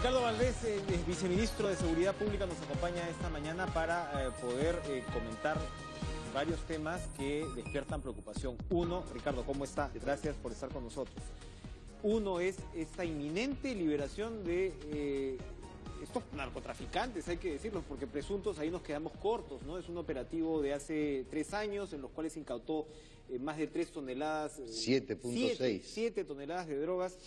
Ricardo Valdés, viceministro de Seguridad Pública, nos acompaña esta mañana para poder comentar varios temas que despiertan preocupación. Uno, Ricardo, ¿cómo está? Gracias por estar con nosotros. Uno es esta inminente liberación de estos narcotraficantes, hay que decirlo, porque presuntos ahí nos quedamos cortos, ¿no? Es un operativo de hace 3 años en los cuales se incautó más de 3 toneladas. 7.6. 7 toneladas de drogas.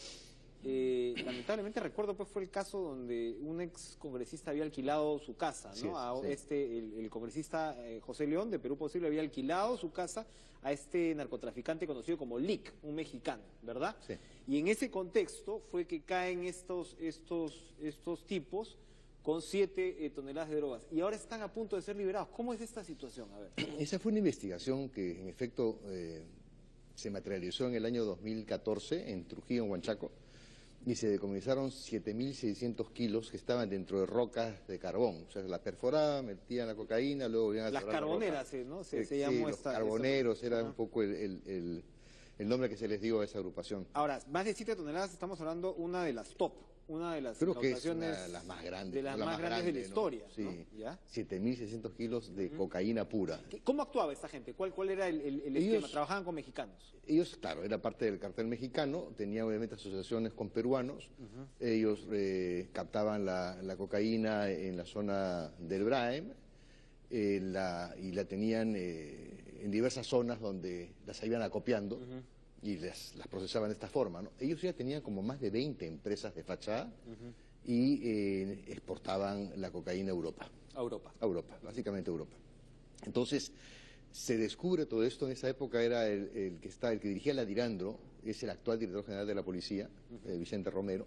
Lamentablemente recuerdo pues fue el caso donde un ex congresista había alquilado su casa, ¿no? El congresista José León de Perú Posible había alquilado su casa a este narcotraficante conocido como Lic, un mexicano, ¿verdad? Sí. Y en ese contexto fue que caen estos tipos con 7 toneladas de drogas y ahora están a punto de ser liberados. ¿Cómo es esta situación? A ver. Esa fue una investigación que en efecto se materializó en el año 2014 en Trujillo, en Huanchaco, y se decomisaron 7.600 kilos que estaban dentro de rocas de carbón. O sea, la perforaban, metían la cocaína, luego volvían a las carboneras, ¿no? Se sí, llamó los carboneros, era un poco el nombre que se les dio a esa agrupación. Ahora, más de 7 toneladas, estamos hablando una de las top, una de las Creo que es incautaciones una de las más grandes. de las más grandes de la historia, ¿no? ¿no? Sí, ¿Ya? 7.600 kilos de cocaína pura. ¿Cómo actuaba esta gente? ¿Cuál era el esquema? ¿Trabajaban con mexicanos? Ellos, claro, era parte del cartel mexicano, tenían obviamente asociaciones con peruanos, ellos captaban la cocaína en la zona del Braem y la tenían en diversas zonas donde las iban acopiando y las procesaban de esta forma, ¿no? Ellos ya tenían como más de 20 empresas de fachada y exportaban la cocaína a Europa. A Europa. A Europa, básicamente a Europa. Entonces, se descubre todo esto. En esa época era el que dirigía la Dirandro, es el actual director general de la policía, Vicente Romero.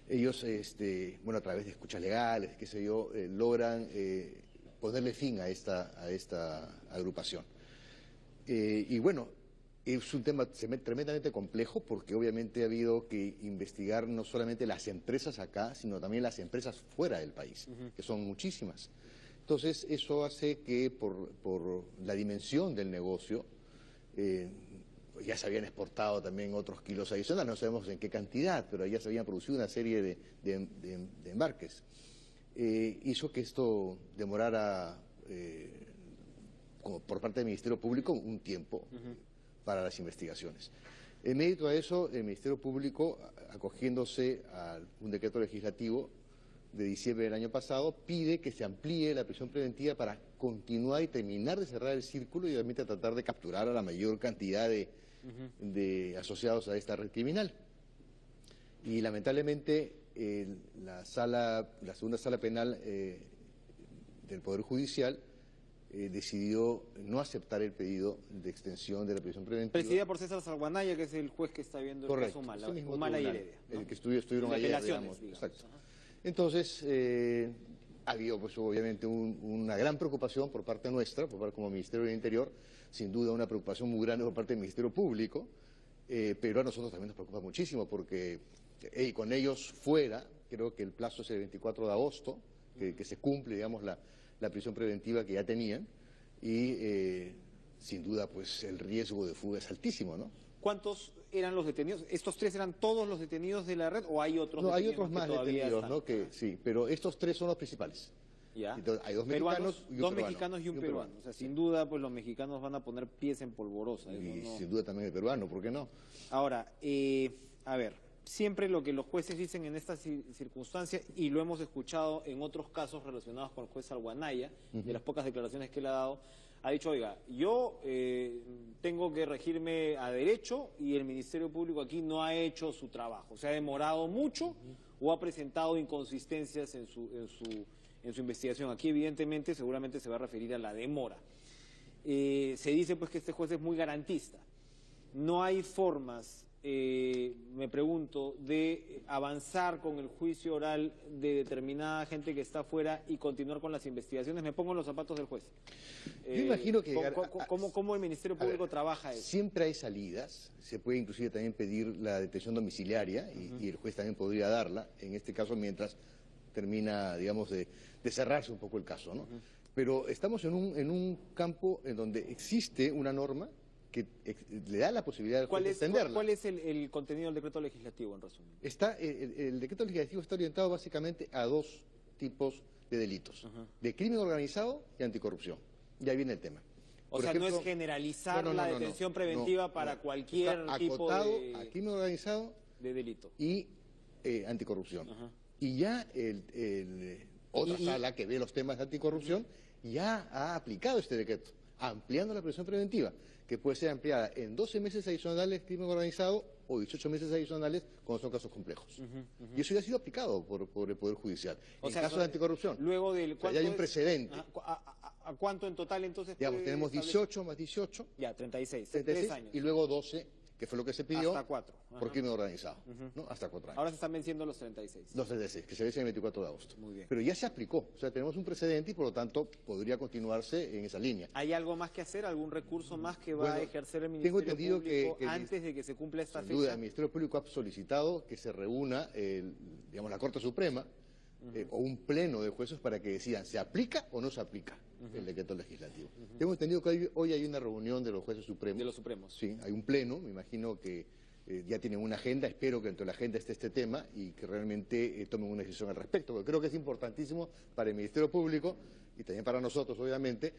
Ellos, bueno, a través de escuchas legales, qué sé yo, logran ponerle fin a esta agrupación. Y bueno, es un tema tremendamente complejo porque obviamente ha habido que investigar no solamente las empresas acá, sino también las empresas fuera del país, que son muchísimas. Entonces, eso hace que por la dimensión del negocio, ya se habían exportado también otros kilos adicionales, no sabemos en qué cantidad, pero ya se habían producido una serie de embarques. Hizo que esto demorara, como por parte del Ministerio Público, un tiempo para las investigaciones. En medio a eso, el Ministerio Público, acogiéndose a un decreto legislativo de diciembre del año pasado, pide que se amplíe la prisión preventiva para continuar y terminar de cerrar el círculo y obviamente tratar de capturar a la mayor cantidad de asociados a esta red criminal. Y lamentablemente la segunda sala penal del Poder Judicial decidió no aceptar el pedido de extensión de la prisión preventiva. Presidida por César Salguanaya, que es el juez que está viendo el caso Humala y Heredia, ¿no? El que estuvieron ayer, digamos. Exacto. Entonces, ha habido pues obviamente una gran preocupación por parte nuestra, como Ministerio del Interior, sin duda una preocupación muy grande por parte del Ministerio Público, pero a nosotros también nos preocupa muchísimo porque con ellos fuera, creo que el plazo es el 24 de agosto, que se cumple, digamos, la prisión preventiva que ya tenían y sin duda pues el riesgo de fuga es altísimo, ¿no? ¿Cuántos eran los detenidos? ¿Estos 3 eran todos los detenidos de la red o hay otros? No, hay otros más detenidos, ¿no? Sí, pero estos 3 son los principales. Ya. Entonces, hay 2 mexicanos y un peruano. O sea, sin duda, pues los mexicanos van a poner pies en polvorosa. Y sin duda también el peruano, ¿por qué no? Ahora, a ver, siempre lo que los jueces dicen en estas circunstancias, y lo hemos escuchado en otros casos relacionados con el juez Salguanaya, de las pocas declaraciones que él ha dado, ha dicho, oiga, yo tengo que regirme a derecho y el Ministerio Público aquí no ha hecho su trabajo. Se ha demorado mucho o ha presentado inconsistencias en su investigación. Aquí evidentemente seguramente se va a referir a la demora. Se dice pues que este juez es muy garantista. No hay formas, me pregunto, de avanzar con el juicio oral de determinada gente que está afuera y continuar con las investigaciones. Me pongo en los zapatos del juez. Yo imagino que... ¿Cómo el Ministerio Público trabaja eso? Siempre hay salidas, se puede inclusive también pedir la detención domiciliaria y el juez también podría darla, en este caso mientras termina, digamos, de cerrarse un poco el caso, ¿no? Pero estamos en un campo en donde existe una norma le da la posibilidad de extenderla. ¿Cuál es el contenido del decreto legislativo, en resumen? El decreto legislativo está orientado básicamente a dos tipos de delitos, de crimen organizado y anticorrupción. Ya viene el tema. O sea, no es generalizar la detención preventiva para cualquier tipo de... a crimen organizado de delito. Y anticorrupción. Y ya otra sala que ve los temas de anticorrupción ya ha aplicado este decreto, ampliando la prisión preventiva, que puede ser ampliada en 12 meses adicionales crimen organizado o 18 meses adicionales cuando son casos complejos. Y eso ya ha sido aplicado por el Poder Judicial. En casos de anticorrupción, luego del, ya hay un precedente. ¿A cuánto en total entonces? Digamos, tenemos 18 más 18. Ya, 36. 36 3 años. Y luego 12, que fue lo que se pidió. Hasta 4. Por crimen organizado, ¿no? Hasta 4 años. Ahora se están venciendo los 36. Los 36, que se vencen el 24 de agosto. Muy bien. Pero ya se aplicó, o sea, tenemos un precedente y por lo tanto podría continuarse en esa línea. ¿Hay algo más que hacer? ¿Algún recurso más que va a ejercer el tengo Ministerio entendido Público que antes de que se cumpla esta sin fecha? duda, el Ministerio Público ha solicitado que se reúna la Corte Suprema o un pleno de jueces para que decidan, ¿se aplica o no se aplica el decreto legislativo? Tengo entendido que hoy hay una reunión de los jueces supremos. De los supremos. Sí, hay un pleno, me imagino que ya tienen una agenda, espero que dentro de la agenda esté este tema y que realmente tomen una decisión al respecto, porque creo que es importantísimo para el Ministerio Público y también para nosotros, obviamente,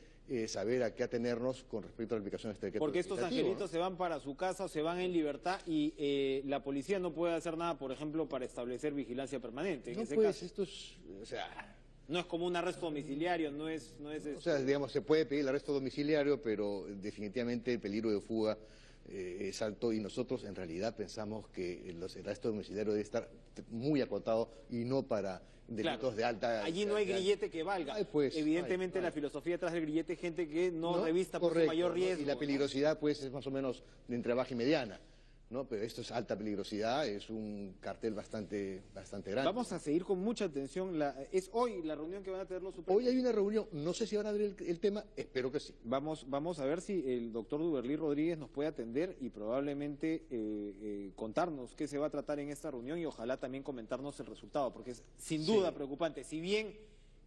saber a qué atenernos con respecto a la aplicación de este decreto. Porque estos angelitos se van para su casa o se van en libertad y la policía no puede hacer nada, por ejemplo, para establecer vigilancia permanente. En ese caso. Esto es, o sea... No es como un arresto domiciliario, no es O sea, digamos, se puede pedir el arresto domiciliario, pero definitivamente el peligro de fuga es alto y nosotros en realidad pensamos que el arresto domiciliario debe estar muy acotado y no para delitos de alta... Allí no hay grillete que valga. Evidentemente la filosofía detrás del grillete es gente que no revista por su mayor riesgo. Y la peligrosidad pues es más o menos de entre baja y mediana. ¿No? Pero esto es alta peligrosidad, es un cartel bastante grande. Vamos a seguir con mucha atención. ¿Es hoy la reunión que van a tener los supremos? Hoy hay una reunión, no sé si van a ver el tema, espero que sí. Vamos a ver si el doctor Duberlí Rodríguez nos puede atender y probablemente contarnos qué se va a tratar en esta reunión y ojalá también comentarnos el resultado, porque es sin duda preocupante. Si bien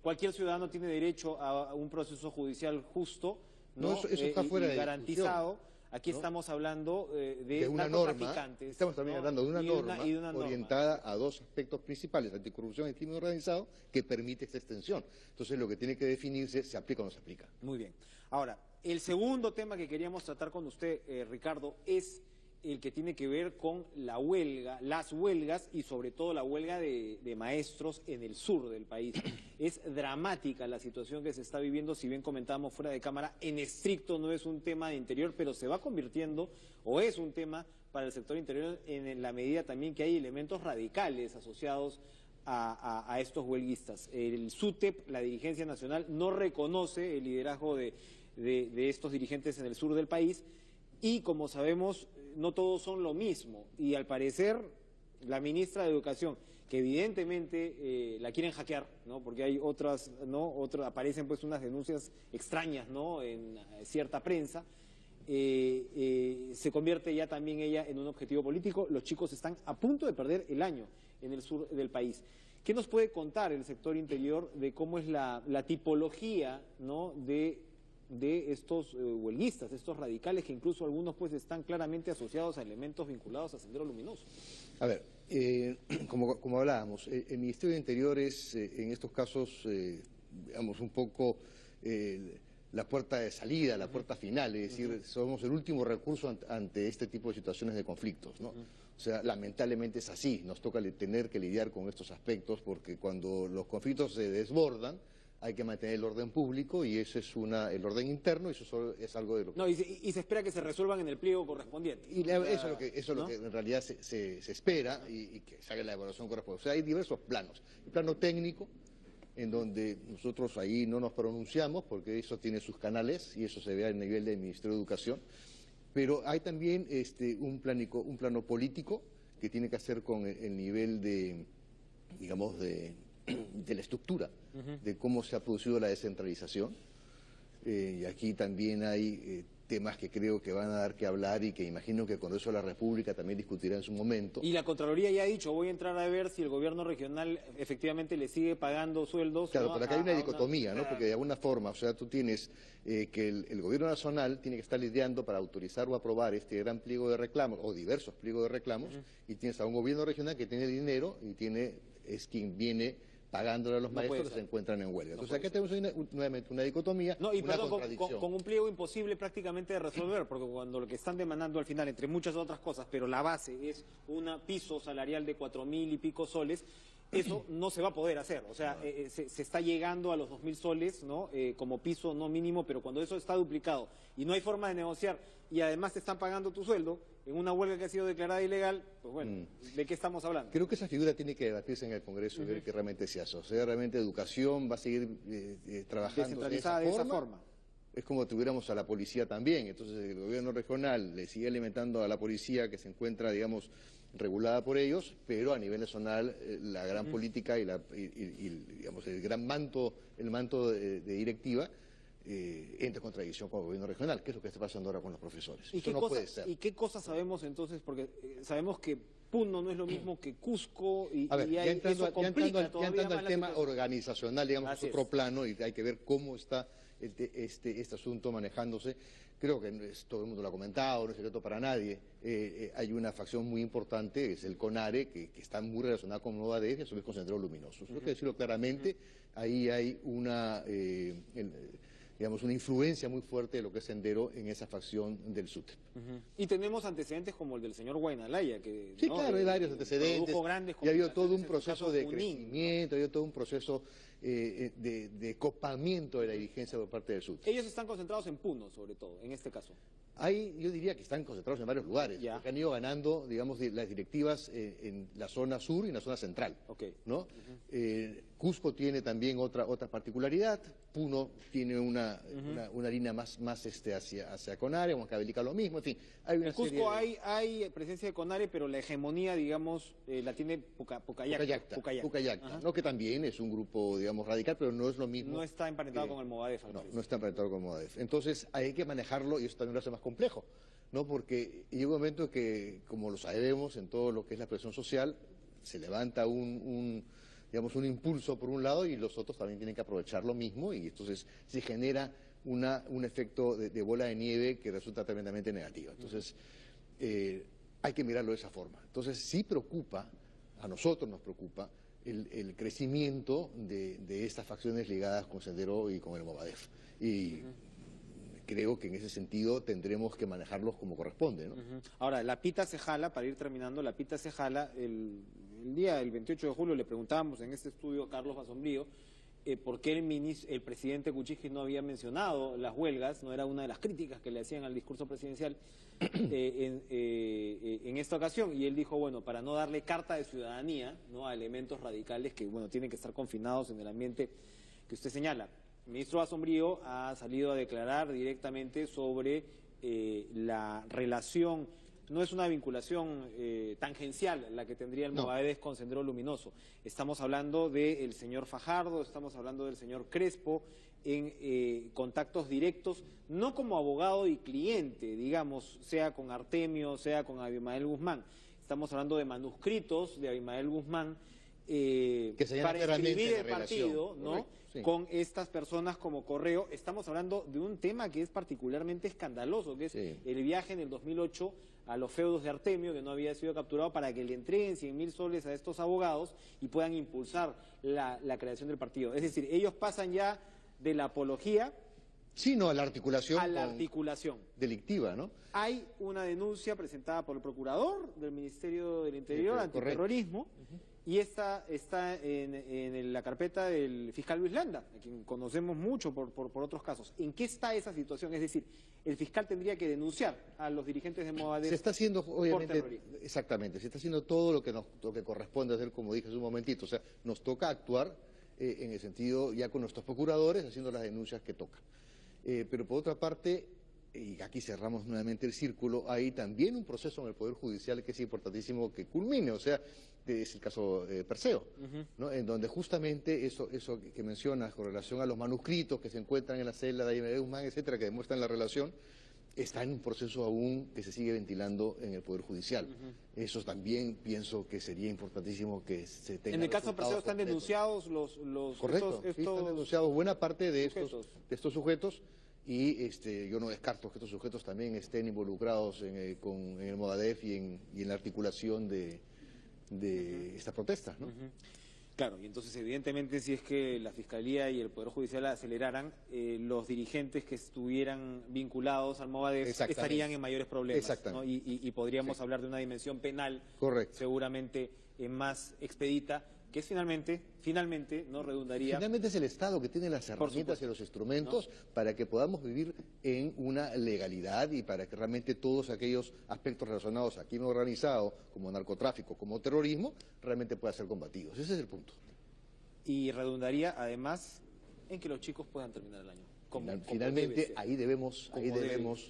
cualquier ciudadano tiene derecho a un proceso judicial justo, eso está fuera de garantizado. Aquí estamos hablando de una norma, estamos también hablando de una norma orientada a dos aspectos principales, anticorrupción y crimen organizado, que permite esta extensión. Entonces lo que tiene que definirse, ¿se aplica o no se aplica? Muy bien. Ahora, el segundo tema que queríamos tratar con usted, Ricardo, es el que tiene que ver con la huelga, las huelgas y sobre todo la huelga de maestros en el sur del país. Es dramática la situación que se está viviendo, si bien comentábamos fuera de cámara, en estricto no es un tema de interior, pero se va convirtiendo o es un tema para el sector interior en la medida también que hay elementos radicales asociados a estos huelguistas. El SUTEP, la dirigencia nacional, no reconoce el liderazgo de estos dirigentes en el sur del país y, como sabemos, no todos son lo mismo y al parecer la ministra de Educación, que evidentemente la quieren hackear, ¿no? Porque hay otras, ¿no? Aparecen pues unas denuncias extrañas, ¿no? En cierta prensa, se convierte ya también ella en un objetivo político. Los chicos están a punto de perder el año en el sur del país. ¿Qué nos puede contar el sector interior de cómo es la tipología, ¿no? de estos huelguistas, estos radicales, que incluso algunos pues están claramente asociados a elementos vinculados a Sendero Luminoso? A ver, como hablábamos, el Ministerio de Interior es en estos casos, digamos, un poco la puerta de salida, la puerta final, es decir, somos el último recurso ante este tipo de situaciones de conflictos, ¿no? O sea, lamentablemente es así, nos toca tener que lidiar con estos aspectos porque cuando los conflictos se desbordan, hay que mantener el orden público y eso es el orden interno, y eso es algo de lo que... No, y se espera que se resuelvan en el pliego correspondiente. Y eso es lo que en realidad se espera y que se haga la evaluación correspondiente. O sea, hay diversos planos. El plano técnico, en donde nosotros ahí no nos pronunciamos porque eso tiene sus canales y eso se ve a nivel del Ministerio de Educación, pero hay también un plano político que tiene que hacer con el nivel de, digamos, de la estructura, de cómo se ha producido la descentralización. Y aquí también hay temas que creo que van a dar que hablar y que imagino que el Congreso de la República también discutirá en su momento. Y la Contraloría ya ha dicho, voy a entrar a ver si el gobierno regional efectivamente le sigue pagando sueldos. Claro, ¿no? pero acá hay una dicotomía, ¿no? Porque de alguna forma, o sea, tú tienes que el gobierno nacional tiene que estar lidiando para autorizar o aprobar este gran pliego de reclamos, o diversos pliegos de reclamos, y tienes a un gobierno regional que tiene dinero y es quien viene pagándole a los maestros que se encuentran en huelga. Entonces acá tenemos nuevamente una dicotomía, no, y una perdón, contradicción. con un pliego imposible prácticamente de resolver, porque cuando lo que están demandando al final, entre muchas otras cosas, pero la base es un piso salarial de 4.000 y pico soles, eso no se va a poder hacer. O sea, se está llegando a los 2.000 soles, ¿no? Como piso no mínimo, pero cuando eso está duplicado y no hay forma de negociar y además te están pagando tu sueldo en una huelga que ha sido declarada ilegal, pues bueno, ¿de qué estamos hablando? Creo que esa figura tiene que debatirse en el Congreso y ver que realmente se hace. O sea, realmente educación va a seguir trabajando de esa forma. Es como tuviéramos a la policía también. Entonces el gobierno regional le sigue alimentando a la policía que se encuentra, digamos, regulada por ellos, pero a nivel nacional la gran política y digamos, el manto de directiva entra en contradicción con el gobierno regional, que es lo que está pasando ahora con los profesores. ¿Y qué cosas sabemos entonces? Porque sabemos que Puno no es lo mismo que Cusco y ya entrando al tema organizacional, digamos, es otro plano y hay que ver cómo está este asunto manejándose. Creo que todo el mundo lo ha comentado, no es secreto para nadie. Hay una facción muy importante, es el CONARE, que está muy relacionada con Movadef y a su vez con Sendero Luminoso. Eso hay que decirlo claramente. Ahí hay digamos, una influencia muy fuerte de lo que es Sendero en esa facción del SUTEP. Y tenemos antecedentes como el del señor Guaynalaya, que sí, claro, hay varios antecedentes, y ha habido todo un proceso de Junín, crecimiento, ha habido todo un proceso de copamiento de la dirigencia por parte del SUTEP. Ellos están concentrados en Puno, sobre todo, en este caso. Yo diría que están concentrados en varios lugares, porque han ido ganando, digamos, las directivas en la zona sur y en la zona central, ¿no? Cusco tiene también otra particularidad, Puno tiene una línea más hacia Conare, Huancavelica lo mismo, en fin. Hay una en Cusco hay presencia de Conare, pero la hegemonía, digamos, la tiene Pucallacta, ¿no? Que también es un grupo, digamos, radical, pero no es lo mismo. No está emparentado con el Movadef. No está emparentado con el Movadef. Entonces hay que manejarlo y eso también lo hace más complejo, ¿no? Porque llega un momento que, como lo sabemos en todo lo que es la presión social, se levanta digamos, un impulso por un lado y los otros también tienen que aprovechar lo mismo y entonces se genera un efecto de bola de nieve que resulta tremendamente negativo. Entonces hay que mirarlo de esa forma. Entonces sí preocupa, a nosotros nos preocupa el crecimiento de estas facciones ligadas con Sendero y con el Movadef. Y creo que en ese sentido tendremos que manejarlos como corresponde, ¿no? Ahora, la pita se jala, para ir terminando, la pita se jala, el 28 de julio le preguntábamos en este estudio a Carlos Basombrío por qué el presidente Kuczynski no había mencionado las huelgas, no era una de las críticas que le hacían al discurso presidencial en esta ocasión, y él dijo, bueno, para no darle carta de ciudadanía, ¿no?, a elementos radicales que, bueno, tienen que estar confinados en el ambiente que usted señala. El ministro Basombrío ha salido a declarar directamente sobre la relación, no es una vinculación tangencial la que tendría el Movadef con Sendero Luminoso. Estamos hablando del señor Fajardo, estamos hablando del señor Crespo, en contactos directos, no como abogado y cliente, digamos, sea con Artemio, sea con Abimael Guzmán. Estamos hablando de manuscritos de Abimael Guzmán, para escribir el partido, ¿no? Sí. Con estas personas como correo. Estamos hablando de un tema que es particularmente escandaloso, que es el viaje en el 2008 a los feudos de Artemio, que no había sido capturado, para que le entreguen 100.000 soles a estos abogados y puedan impulsar la creación del partido. Es decir, ellos pasan ya de la apología a la articulación. A la articulación delictiva, ¿no? Hay una denuncia presentada por el procurador del Ministerio del Interior, antiterrorismo, y esta está en la carpeta del fiscal Luis Landa, a quien conocemos mucho por otros casos. ¿En qué está esa situación? Es decir, el fiscal tendría que denunciar a los dirigentes de Movadef. Se está haciendo, obviamente, exactamente, se está haciendo todo lo que corresponde hacer, como dije hace un momentito. O sea, nos toca actuar en el sentido, ya con nuestros procuradores, haciendo las denuncias que toca. Pero por otra parte, y aquí cerramos nuevamente el círculo, hay también un proceso en el Poder Judicial que es importantísimo que culmine, o sea, es el caso Perseo, ¿no? En donde justamente eso que mencionas con relación a los manuscritos que se encuentran en la celda de Abimael Guzmán, etcétera, que demuestran la relación, está en un proceso aún que se sigue ventilando en el Poder Judicial. Eso también pienso que sería importantísimo que se tenga. En el caso de Perseo están completos. denunciados los Correcto, sí, están denunciados buena parte de estos sujetos, y yo no descarto que estos sujetos también estén involucrados en el Movadef y en la articulación de estas protestas, ¿no? Claro, y entonces evidentemente si es que la Fiscalía y el Poder Judicial aceleraran, los dirigentes que estuvieran vinculados al Movadef estarían en mayores problemas, ¿no? Y podríamos hablar de una dimensión penal seguramente más expedita, que es finalmente no redundaría. Finalmente es el Estado que tiene las herramientas y los instrumentos, ¿no?, para que podamos vivir en una legalidad y para que realmente todos aquellos aspectos relacionados a crimen organizado, como narcotráfico, como terrorismo, realmente puedan ser combatidos. Ese es el punto. Y redundaría además en que los chicos puedan terminar el año. Finalmente ahí debemos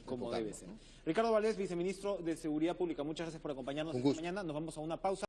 como debe ser. Ricardo Valdés, viceministro de Seguridad Pública, muchas gracias por acompañarnos esta mañana. Nos vamos a una pausa.